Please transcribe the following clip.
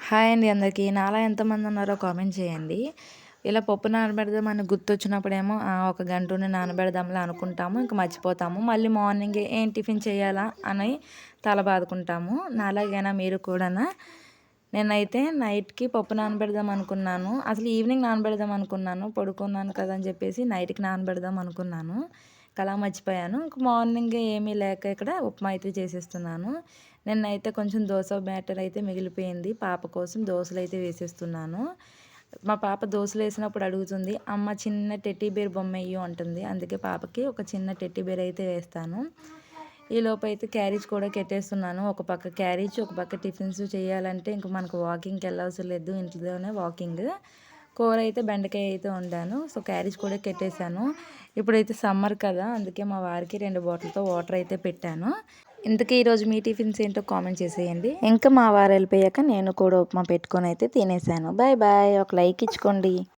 Hi అండి అందరికీ. నాలా ఎంతమంది ఉన్నారో కామెంట్ చేయండి. ఇలా పప్పు నానబెడదామని గుర్తొచ్చినప్పుడేమో ఒక గంటుండి నానబెడదాంలే అనుకుంటాము. ఇంక మర్చిపోతాము. మళ్ళీ మార్నింగే ఏం టిఫిన్ చేయాలా అని తల బాదుకుంటాము. నాలాగేనా మీరు కూడానా? నేనైతే నైట్‌కి పప్పు నానబెడదాం అనుకున్నాను. అసలు ఈవినింగ్ నానబెడదాం అనుకున్నాను. పడుకున్నాను కదా అని చెప్పేసి నైట్‌కి నానబెడదాం అనుకున్నాను. అలా మర్చిపోయాను. ఇంక మార్నింగే ఏమీ లేక ఇక్కడ ఉప్మా అయితే చేసేస్తున్నాను. నిన్నైతే కొంచెం దోస బ్యాటర్ అయితే మిగిలిపోయింది. పాప కోసం దోసలైతే వేసేస్తున్నాను. మా పాప దోసలేసినప్పుడు అడుగుతుంది, "అమ్మ చిన్న టెడ్డీ బేర్ బొమ్మెయ్యు" అంటుంది. అందుకే పాపకి ఒక చిన్న టెడ్డీ బేర్ అయితే వేస్తాను. ఈలోపైతే క్యారేజ్ కూడా కట్టేస్తున్నాను. ఒక పక్క క్యారేజ్, ఒక పక్క టిఫిన్స్ చేయాలంటే ఇంక మనకు వాకింగ్‌కి వెళ్ళవసరం లేదు. ఇంట్లోనే వాకింగ్. కూర అయితే బెండకాయ అయితే వండాను. సో, క్యారేజ్ కూడా కట్టేశాను. ఇప్పుడైతే సమ్మర్ కదా! అందుకే మా వారికి 2 బాటిల్‌తో వాటర్ అయితే పెట్టాను. ఇంతకీ ఈరోజు మీ టిఫిన్స్ ఏంటో కామెంట్ చేసేయండి. ఇంకా మా వారు వెళ్ళిపోయాక నేను కూడా ఉప్మా పెట్టుకొని అయితే తినేసాను. Bye bye. ఒక లైక్ ఇచ్చుకోండి.